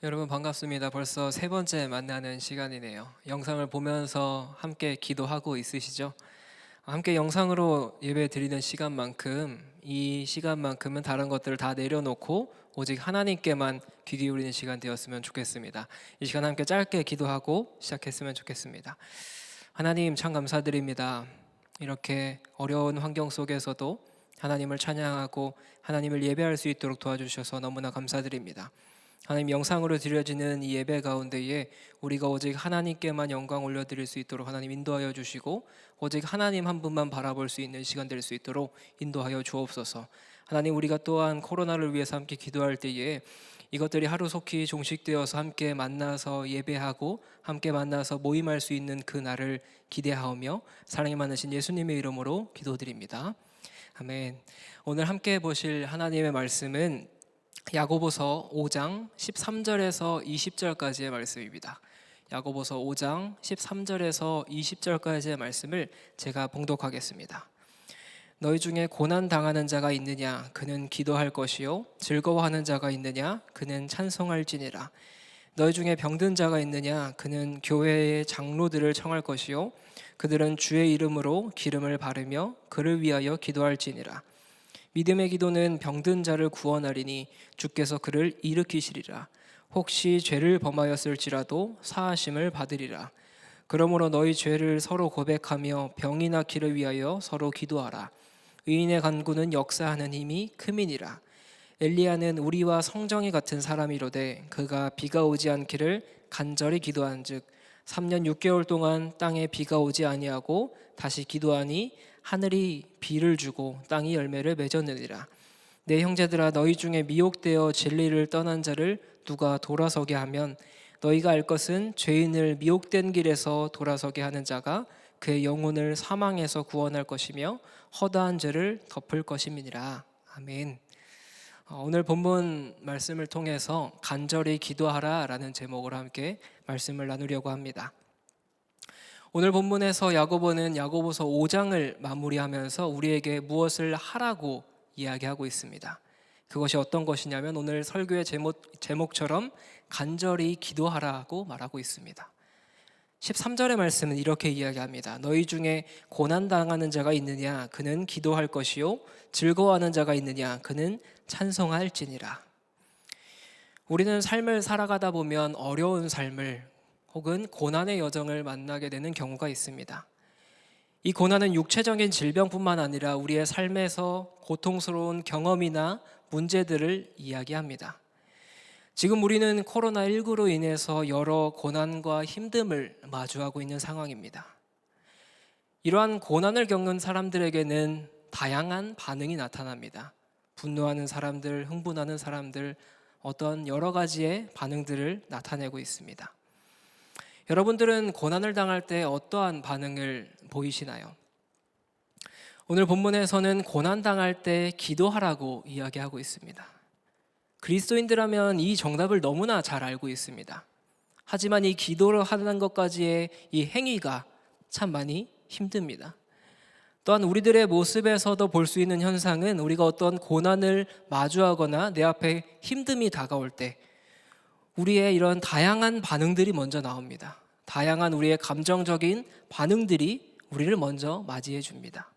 여러분 반갑습니다. 벌써 세 번째 만나는 시간이네요. 영상을 보면서 함께 기도하고 있으시죠? 함께 영상으로 예배 드리는 시간만큼 이 시간만큼은 다른 것들을 다 내려놓고 오직 하나님께만 귀 기울이는 시간 되었으면 좋겠습니다. 이 시간 함께 짧게 기도하고 시작했으면 좋겠습니다. 하나님 참 감사드립니다. 이렇게 어려운 환경 속에서도 하나님을 찬양하고 하나님을 예배할 수 있도록 도와주셔서 너무나 감사드립니다. 하나님, 영상으로 드려지는 이 예배 가운데에 우리가 오직 하나님께만 영광 올려드릴 수 있도록 하나님 인도하여 주시고, 오직 하나님 한 분만 바라볼 수 있는 시간 될 수 있도록 인도하여 주옵소서. 하나님, 우리가 또한 코로나를 위해서 함께 기도할 때에 이것들이 하루속히 종식되어서 함께 만나서 예배하고 함께 만나서 모임할 수 있는 그 날을 기대하오며 사랑이 많으신 예수님의 이름으로 기도드립니다. 아멘. 오늘 함께 보실 하나님의 말씀은 야고보서 5장 13절에서 20절까지의 말씀입니다. 야고보서 5장 13절에서 20절까지의 말씀을 제가 봉독하겠습니다. 너희 중에 고난 당하는 자가 있느냐? 그는 기도할 것이요 즐거워하는 자가 있느냐? 그는 찬송할지니라. 너희 중에 병든 자가 있느냐? 그는 교회의 장로들을 청할 것이요 그들은 주의 이름으로 기름을 바르며 그를 위하여 기도할지니라. 믿음의 기도는 병든 자를 구원하리니 주께서 그를 일으키시리라. 혹시 죄를 범하였을지라도 사하심을 받으리라. 그러므로 너희 죄를 서로 고백하며 병이 낫기를 위하여 서로 기도하라. 의인의 간구는 역사하는 힘이 크미니라. 엘리야는 우리와 성정이 같은 사람이로되 그가 비가 오지 않기를 간절히 기도한즉 3년 6개월 동안 땅에 비가 오지 아니하고 다시 기도하니 하늘이 비를 주고 땅이 열매를 맺었느니라. 내 형제들아, 너희 중에 미혹되어 진리를 떠난 자를 누가 돌아서게 하면 너희가 알 것은 죄인을 미혹된 길에서 돌아서게 하는 자가 그의 영혼을 사망에서 구원할 것이며 허다한 죄를 덮을 것임이니라. 아멘. 오늘 본문 말씀을 통해서 간절히 기도하라 라는 제목으로 함께 말씀을 나누려고 합니다. 오늘 본문에서 야고보는 야고보서 5장을 마무리하면서 우리에게 무엇을 하라고 이야기하고 있습니다. 그것이 어떤 것이냐면 오늘 설교의 제목처럼 간절히 기도하라고 말하고 있습니다. 13절의 말씀은 이렇게 이야기합니다. 너희 중에 고난당하는 자가 있느냐? 그는 기도할 것이요 즐거워하는 자가 있느냐? 그는 찬송할지니라. 우리는 삶을 살아가다 보면 어려운 삶을 혹은 고난의 여정을 만나게 되는 경우가 있습니다. 이 고난은 육체적인 질병뿐만 아니라 우리의 삶에서 고통스러운 경험이나 문제들을 이야기합니다. 지금 우리는 코로나19로 인해서 여러 고난과 힘듦을 마주하고 있는 상황입니다. 이러한 고난을 겪는 사람들에게는 다양한 반응이 나타납니다. 분노하는 사람들, 흥분하는 사람들, 어떤 여러 가지의 반응들을 나타내고 있습니다. 여러분들은 고난을 당할 때 어떠한 반응을 보이시나요? 오늘 본문에서는 고난 당할 때 기도하라고 이야기하고 있습니다. 그리스도인들하면 이 정답을 너무나 잘 알고 있습니다. 하지만 이 기도를 하는 것까지의 이 행위가 참 많이 힘듭니다. 또한 우리들의 모습에서도 볼 수 있는 현상은 우리가 어떤 고난을 마주하거나 내 앞에 힘듦이 다가올 때 우리의 이런 다양한 반응들이 먼저 나옵니다. 다양한 우리의 감정적인 반응들이 우리를 먼저 맞이해 줍니다.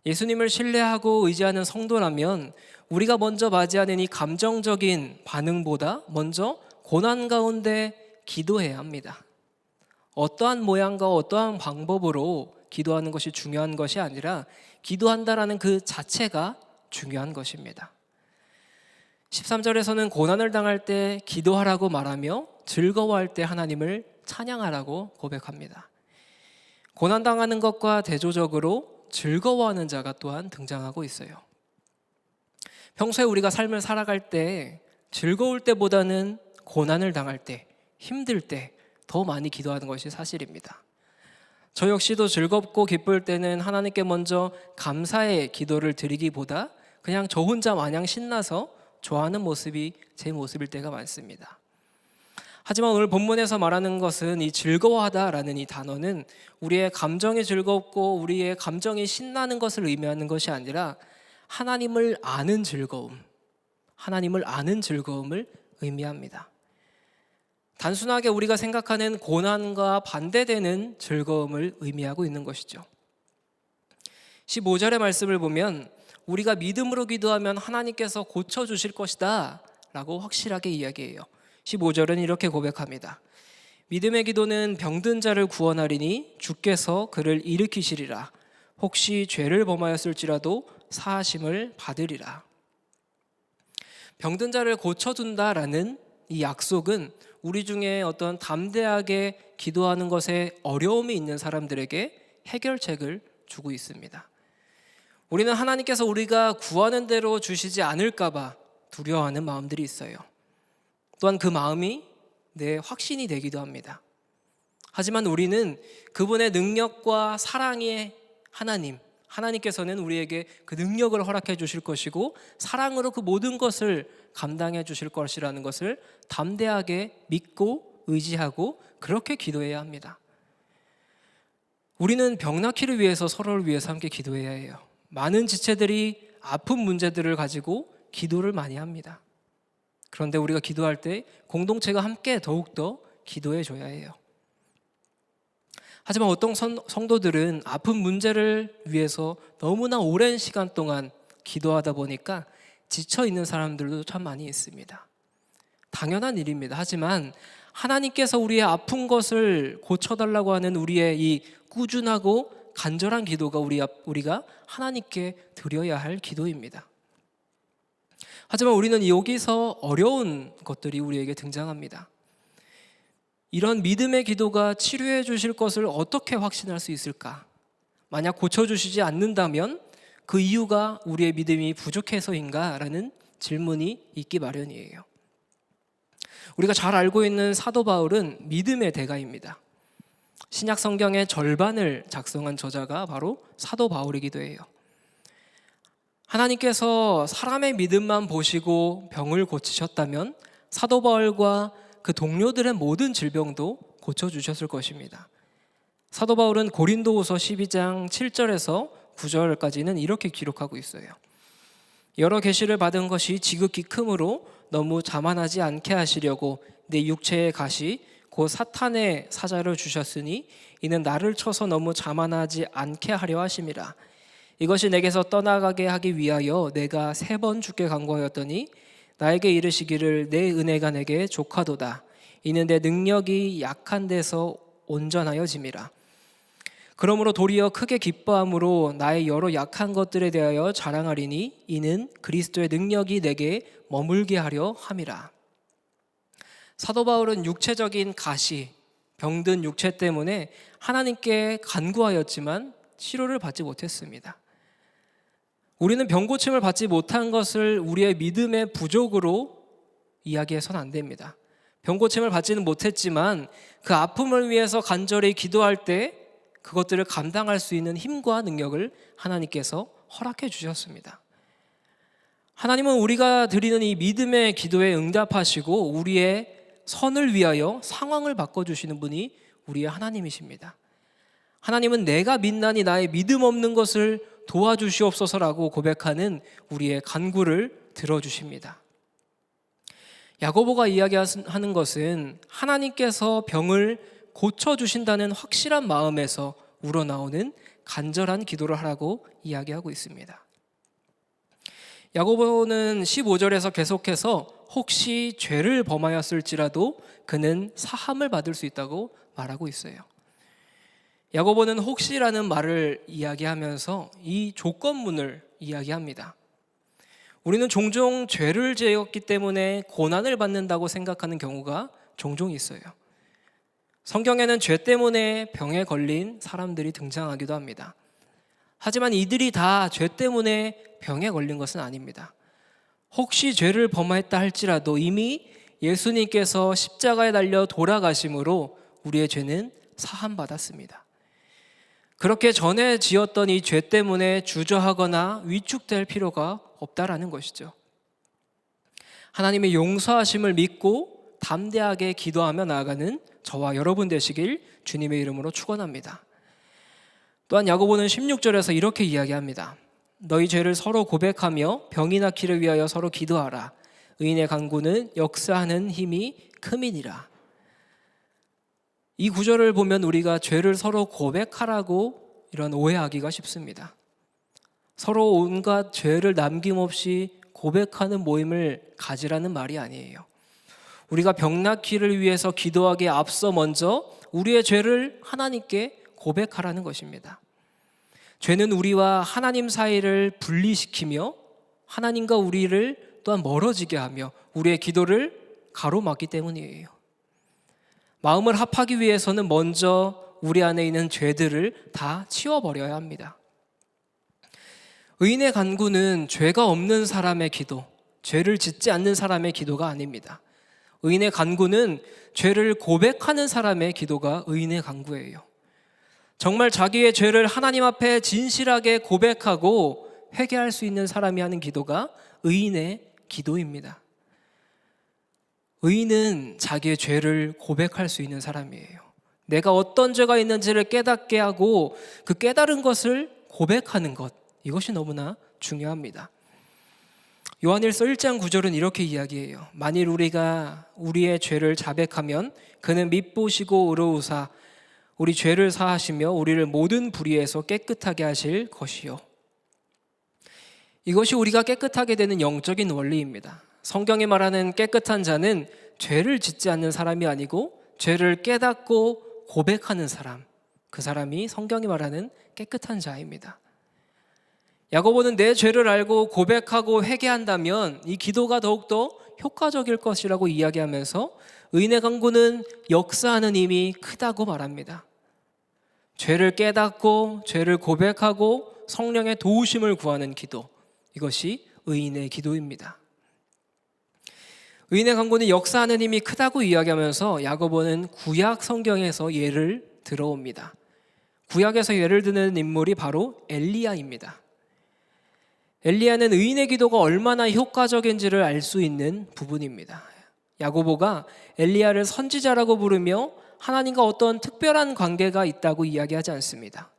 예수님을 신뢰하고 의지하는 성도라면 우리가 먼저 맞이하는 이 감정적인 반응보다 먼저 고난 가운데 기도해야 합니다. 어떠한 모양과 어떠한 방법으로 기도하는 것이 중요한 것이 아니라 기도한다라는 그 자체가 중요한 것입니다. 13절에서는 고난을 당할 때 기도하라고 말하며 즐거워할 때 하나님을 찬양하라고 고백합니다. 고난당하는 것과 대조적으로 즐거워하는 자가 또한 등장하고 있어요. 평소에 우리가 삶을 살아갈 때 즐거울 때보다는 고난을 당할 때, 힘들 때 더 많이 기도하는 것이 사실입니다. 저 역시도 즐겁고 기쁠 때는 하나님께 먼저 감사의 기도를 드리기보다 그냥 저 혼자 마냥 신나서 좋아하는 모습이 제 모습일 때가 많습니다. 하지만 오늘 본문에서 말하는 것은 이 즐거워하다라는 이 단어는 우리의 감정이 즐겁고 우리의 감정이 신나는 것을 의미하는 것이 아니라 하나님을 아는 즐거움, 하나님을 아는 즐거움을 의미합니다. 단순하게 우리가 생각하는 고난과 반대되는 즐거움을 의미하고 있는 것이죠. 15절의 말씀을 보면 우리가 믿음으로 기도하면 하나님께서 고쳐주실 것이다 라고 확실하게 이야기해요. 15절은 이렇게 고백합니다. 믿음의 기도는 병든 자를 구원하리니 주께서 그를 일으키시리라. 혹시 죄를 범하였을지라도 사하심을 받으리라. 병든 자를 고쳐준다라는 이 약속은 우리 중에 어떤 담대하게 기도하는 것에 어려움이 있는 사람들에게 해결책을 주고 있습니다. 우리는 하나님께서 우리가 구하는 대로 주시지 않을까 봐 두려워하는 마음들이 있어요. 또한 그 마음이 내 확신이 되기도 합니다. 하지만 우리는 그분의 능력과 사랑의 하나님께서는 우리에게 그 능력을 허락해 주실 것이고 사랑으로 그 모든 것을 감당해 주실 것이라는 것을 담대하게 믿고 의지하고 그렇게 기도해야 합니다. 우리는 병 낫기를 위해서 서로를 위해서 함께 기도해야 해요. 많은 지체들이 아픈 문제들을 가지고 기도를 많이 합니다. 그런데 우리가 기도할 때 공동체가 함께 더욱더 기도해 줘야 해요. 하지만 어떤 성도들은 아픈 문제를 위해서 너무나 오랜 시간 동안 기도하다 보니까 지쳐 있는 사람들도 참 많이 있습니다. 당연한 일입니다. 하지만 하나님께서 우리의 아픈 것을 고쳐달라고 하는 우리의 이 꾸준하고 간절한 기도가 우리가 하나님께 드려야 할 기도입니다. 하지만 우리는 여기서 어려운 것들이 우리에게 등장합니다. 이런 믿음의 기도가 치료해 주실 것을 어떻게 확신할 수 있을까? 만약 고쳐주시지 않는다면 그 이유가 우리의 믿음이 부족해서인가? 라는 질문이 있기 마련이에요. 우리가 잘 알고 있는 사도 바울은 믿음의 대가입니다. 신약 성경의 절반을 작성한 저자가 바로 사도 바울이기도 해요. 하나님께서 사람의 믿음만 보시고 병을 고치셨다면 사도 바울과 그 동료들의 모든 질병도 고쳐주셨을 것입니다. 사도 바울은 고린도후서 12장 7절에서 9절까지는 이렇게 기록하고 있어요. 여러 계시를 받은 것이 지극히 크므로 너무 자만하지 않게 하시려고 내 육체의 가시 곧 사탄의 사자를 주셨으니 이는 나를 쳐서 너무 자만하지 않게 하려 하심이라. 이것이 내게서 떠나가게 하기 위하여 내가 3번 주께 간구하였더니 나에게 이르시기를 내 은혜가 내게 족하도다. 이는 내 능력이 약한 데서 온전하여짐이라. 그러므로 도리어 크게 기뻐함으로 나의 여러 약한 것들에 대하여 자랑하리니 이는 그리스도의 능력이 내게 머물게 하려 함이라. 사도 바울은 육체적인 가시, 병든 육체 때문에 하나님께 간구하였지만 치료를 받지 못했습니다. 우리는 병 고침을 받지 못한 것을 우리의 믿음의 부족으로 이야기해서는 안 됩니다. 병 고침을 받지는 못했지만 그 아픔을 위해서 간절히 기도할 때 그것들을 감당할 수 있는 힘과 능력을 하나님께서 허락해 주셨습니다. 하나님은 우리가 드리는 이 믿음의 기도에 응답하시고 우리의 선을 위하여 상황을 바꿔주시는 분이 우리의 하나님이십니다. 하나님은 내가 믿나니 나의 믿음 없는 것을 도와주시옵소서라고 고백하는 우리의 간구를 들어주십니다. 야고보가 이야기하는 것은 하나님께서 병을 고쳐주신다는 확실한 마음에서 우러나오는 간절한 기도를 하라고 이야기하고 있습니다. 야고보는 15절에서 계속해서 혹시 죄를 범하였을지라도 그는 사함을 받을 수 있다고 말하고 있어요. 야고보는 혹시라는 말을 이야기하면서 이 조건문을 이야기합니다. 우리는 종종 죄를 지었기 때문에 고난을 받는다고 생각하는 경우가 종종 있어요. 성경에는 죄 때문에 병에 걸린 사람들이 등장하기도 합니다. 하지만 이들이 다 죄 때문에 병에 걸린 것은 아닙니다. 혹시 죄를 범하였다 할지라도 이미 예수님께서 십자가에 달려 돌아가심으로 우리의 죄는 사함받았습니다. 그렇게 전에 지었던 이 죄 때문에 주저하거나 위축될 필요가 없다라는 것이죠. 하나님의 용서하심을 믿고 담대하게 기도하며 나아가는 저와 여러분 되시길 주님의 이름으로 축원합니다. 또한 야고보는 16절에서 이렇게 이야기합니다. 너희 죄를 서로 고백하며 병이 낫기를 위하여 서로 기도하라. 의인의 간구는 역사하는 힘이 큼이니라. 이 구절을 보면 우리가 죄를 서로 고백하라고 이런 오해하기가 쉽습니다. 서로 온갖 죄를 남김없이 고백하는 모임을 가지라는 말이 아니에요. 우리가 병낫기를 위해서 기도하기에 앞서 먼저 우리의 죄를 하나님께 고백하라는 것입니다. 죄는 우리와 하나님 사이를 분리시키며 하나님과 우리를 또한 멀어지게 하며 우리의 기도를 가로막기 때문이에요. 마음을 합하기 위해서는 먼저 우리 안에 있는 죄들을 다 치워버려야 합니다. 의인의 간구는 죄가 없는 사람의 기도, 죄를 짓지 않는 사람의 기도가 아닙니다. 의인의 간구는 죄를 고백하는 사람의 기도가 의인의 간구예요. 정말 자기의 죄를 하나님 앞에 진실하게 고백하고 회개할 수 있는 사람이 하는 기도가 의인의 기도입니다. 의인은 자기의 죄를 고백할 수 있는 사람이에요. 내가 어떤 죄가 있는지를 깨닫게 하고 그 깨달은 것을 고백하는 것, 이것이 너무나 중요합니다. 요한일서 1장 9절은 이렇게 이야기해요. 만일 우리가 우리의 죄를 자백하면 그는 밉보시고 의로우사 우리 죄를 사하시며 우리를 모든 불의에서 깨끗하게 하실 것이요. 이것이 우리가 깨끗하게 되는 영적인 원리입니다. 성경이 말하는 깨끗한 자는 죄를 짓지 않는 사람이 아니고 죄를 깨닫고 고백하는 사람, 그 사람이 성경이 말하는 깨끗한 자입니다. 야고보는 내 죄를 알고 고백하고 회개한다면 이 기도가 더욱더 효과적일 것이라고 이야기하면서 의인의 간구는 역사하는 힘이 크다고 말합니다. 죄를 깨닫고 죄를 고백하고 성령의 도우심을 구하는 기도, 이것이 의인의 기도입니다. 의인의 간구는 역사하는 힘이 크다고 이야기하면서 야고보는 구약 성경에서 예를 들어옵니다. 구약에서 예를 드는 인물이 바로 엘리야입니다. 엘리야는 의인의 기도가 얼마나 효과적인지를 알 수 있는 부분입니다. 야고보가 엘리야를 선지자라고 부르며 하나님과 어떤 특별한 관계가 있다고 이야기하지 않습니다.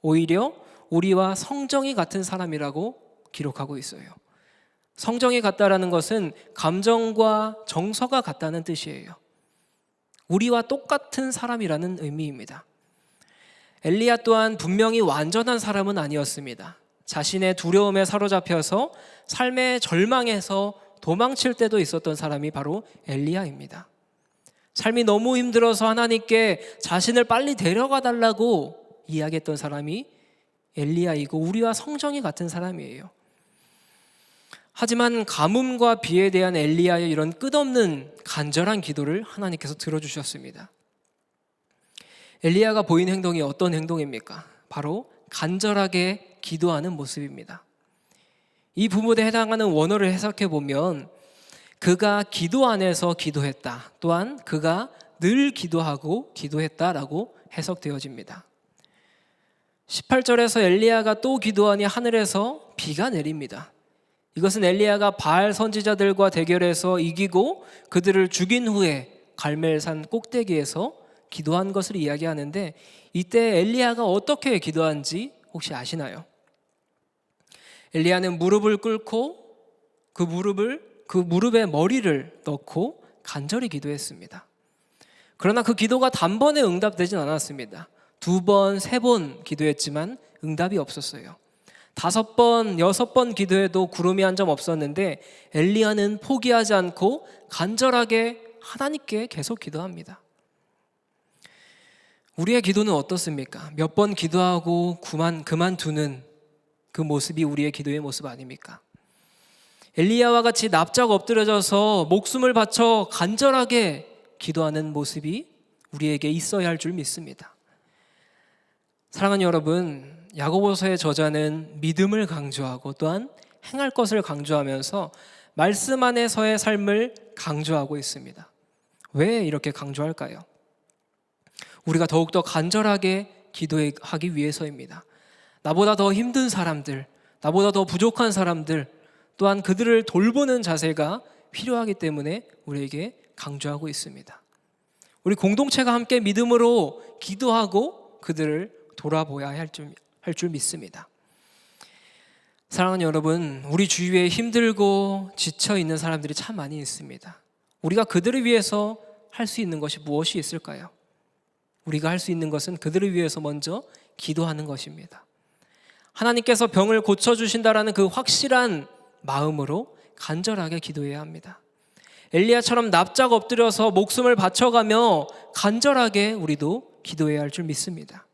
오히려 우리와 성정이 같은 사람이라고 기록하고 있어요. 성정이 같다라는 것은 감정과 정서가 같다는 뜻이에요. 우리와 똑같은 사람이라는 의미입니다. 엘리야 또한 분명히 완전한 사람은 아니었습니다. 자신의 두려움에 사로잡혀서 삶의 절망에서 도망칠 때도 있었던 사람이 바로 엘리야입니다. 삶이 너무 힘들어서 하나님께 자신을 빨리 데려가 달라고 이야기했던 사람이 엘리야이고 우리와 성정이 같은 사람이에요. 하지만 가뭄과 비에 대한 엘리야의 이런 끝없는 간절한 기도를 하나님께서 들어주셨습니다. 엘리야가 보인 행동이 어떤 행동입니까? 바로 간절하게 기도하는 모습입니다. 이 부분에 해당하는 원어를 해석해 보면 그가 기도 안에서 기도했다, 또한 그가 늘 기도하고 기도했다라고 해석되어집니다. 18절에서 엘리야가 또 기도하니 하늘에서 비가 내립니다. 이것은 엘리야가 바알 선지자들과 대결해서 이기고 그들을 죽인 후에 갈멜산 꼭대기에서 기도한 것을 이야기하는데, 이때 엘리야가 어떻게 기도한지 혹시 아시나요? 엘리야는 무릎을 꿇고 그 무릎에 머리를 넣고 간절히 기도했습니다. 그러나 그 기도가 단번에 응답되진 않았습니다. 2번, 3번 기도했지만 응답이 없었어요. 5번, 6번 기도해도 구름이 한 점 없었는데 엘리야는 포기하지 않고 간절하게 하나님께 계속 기도합니다. 우리의 기도는 어떻습니까? 몇 번 기도하고 그만두는 그 모습이 우리의 기도의 모습 아닙니까? 엘리야와 같이 납작 엎드려져서 목숨을 바쳐 간절하게 기도하는 모습이 우리에게 있어야 할 줄 믿습니다. 사랑하는 여러분, 야고보서의 저자는 믿음을 강조하고 또한 행할 것을 강조하면서 말씀 안에서의 삶을 강조하고 있습니다. 왜 이렇게 강조할까요? 우리가 더욱더 간절하게 기도하기 위해서입니다. 나보다 더 힘든 사람들, 나보다 더 부족한 사람들, 또한 그들을 돌보는 자세가 필요하기 때문에 우리에게 강조하고 있습니다. 우리 공동체가 함께 믿음으로 기도하고 그들을 돌아보아야 할 줄 믿습니다. 사랑하는 여러분, 우리 주위에 힘들고 지쳐있는 사람들이 참 많이 있습니다. 우리가 그들을 위해서 할 수 있는 것이 무엇이 있을까요? 우리가 할 수 있는 것은 그들을 위해서 먼저 기도하는 것입니다. 하나님께서 병을 고쳐주신다라는 그 확실한 마음으로 간절하게 기도해야 합니다. 엘리야처럼 납작 엎드려서 목숨을 바쳐가며 간절하게 우리도 기도해야 할 줄 믿습니다.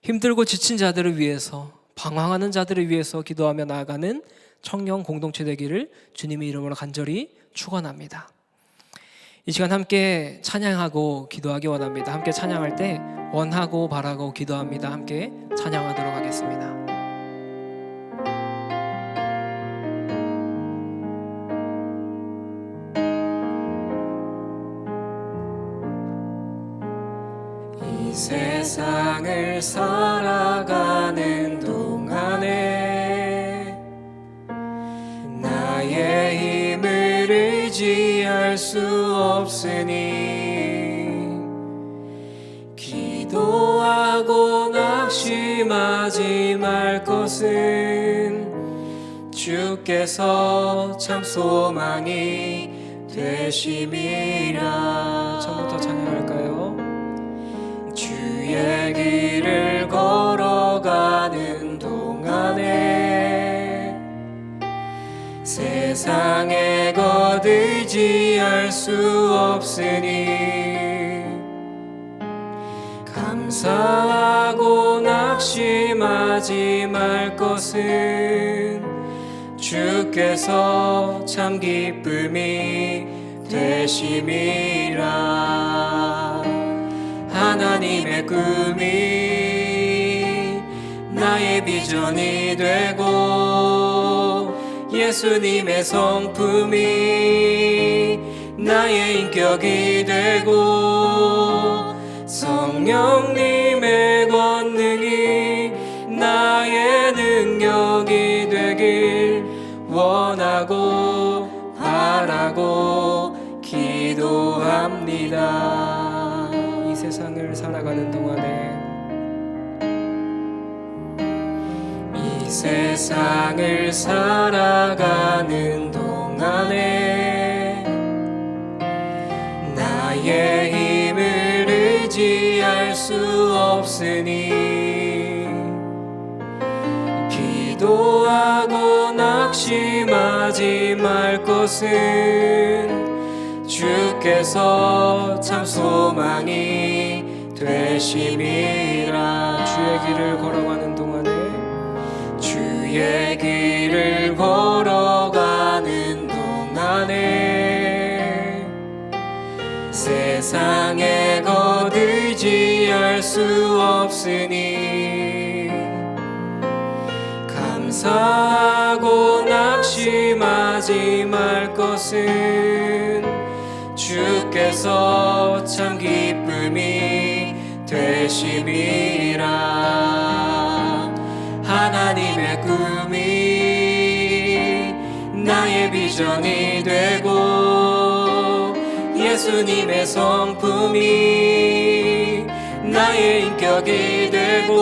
힘들고 지친 자들을 위해서, 방황하는 자들을 위해서 기도하며 나아가는 청년 공동체 되기를 주님의 이름으로 간절히 축원합니다. 이 시간 함께 찬양하고 기도하기 원합니다. 함께 찬양할 때 원하고 바라고 기도합니다. 함께 찬양하도록 하겠습니다. 이 세상을 살아가는 동안에 나의 힘을 의지할 수 없으니 기도하고 낙심하지 말 것은 주께서 참 소망이 되심이라. 처음부터 찬양할까요? 주의 길을 걸어가는 동안에 세상의 것 의지할 수 없으니 감사하고 낙심하지 말 것은 주께서 참 기쁨이 되심이라. 하나님의 꿈이 나의 비전이 되고 예수님의 성품이 나의 인격이 되고 성령님의 권능이 나의 능력이 되길 원하고 바라고 기도합니다. 이 세상을 살아가는 동안에 이 세상을 살아가는 동안에 나의 힘을 의지할 수 없으니 기도하고 낙심하지 말 것은 주께서 참 소망이 되심이라. 주의 길을 걸어가는 동안에 주의 길을 걸어가는 동안에 세상의 것 의지할 수 없으니 감사하고 낙심하지 말 것은 주께서 참 기쁨이 되심이라. 하나님의 꿈이 나의 비전이 되고 예수님의 성품이 나의 인격이 되고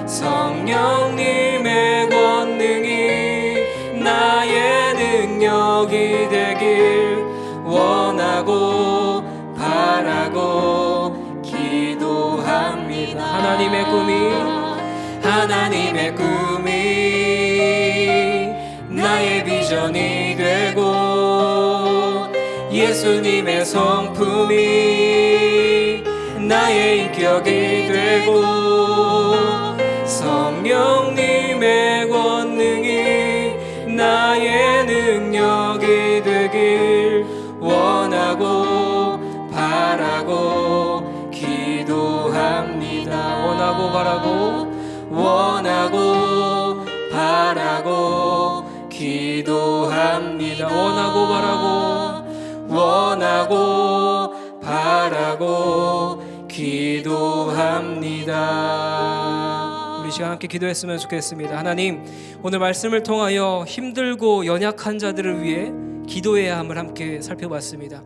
성령님의 권능이 나의 능력이 되길 원하고 바라고 기도합니다. 하나님의 꿈이 나의 비전이 되고 예수님의 성품이 나의 인격이 되고 성령님의 권능이 나의 능력이 되길 원하고 바라고 기도합니다. 원하고 바라고 기도합니다. 원하고 바라고 기도합니다. 우리 시간 함께 기도했으면 좋겠습니다. 하나님, 오늘 말씀을 통하여 힘들고 연약한 자들을 위해 기도해야 함을 함께 살펴봤습니다.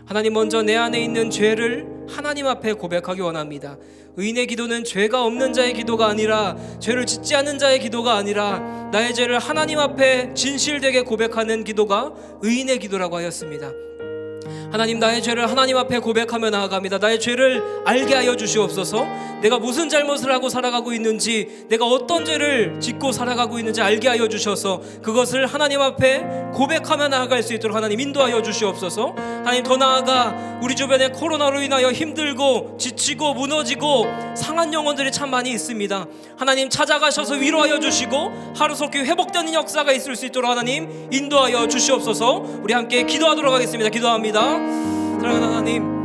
하나님, 먼저 내 안에 있는 죄를 하나님 앞에 고백하기 원합니다. 의인의 기도는 죄가 없는 자의 기도가 아니라, 죄를 짓지 않는 자의 기도가 아니라 나의 죄를 하나님 앞에 진실되게 고백하는 기도가 의인의 기도라고 하였습니다. 하나님, 나의 죄를 하나님 앞에 고백하며 나아갑니다. 나의 죄를 알게 하여 주시옵소서. 내가 무슨 잘못을 하고 살아가고 있는지, 내가 어떤 죄를 짓고 살아가고 있는지 알게 하여 주셔서 그것을 하나님 앞에 고백하며 나아갈 수 있도록 하나님 인도하여 주시옵소서. 하나님, 더 나아가 우리 주변에 코로나로 인하여 힘들고 지치고 무너지고 상한 영혼들이 참 많이 있습니다. 하나님, 찾아가셔서 위로하여 주시고 하루속히 회복되는 역사가 있을 수 있도록 하나님 인도하여 주시옵소서. 우리 함께 기도하도록 하겠습니다. 기도합니다. 사랑하는 하나님,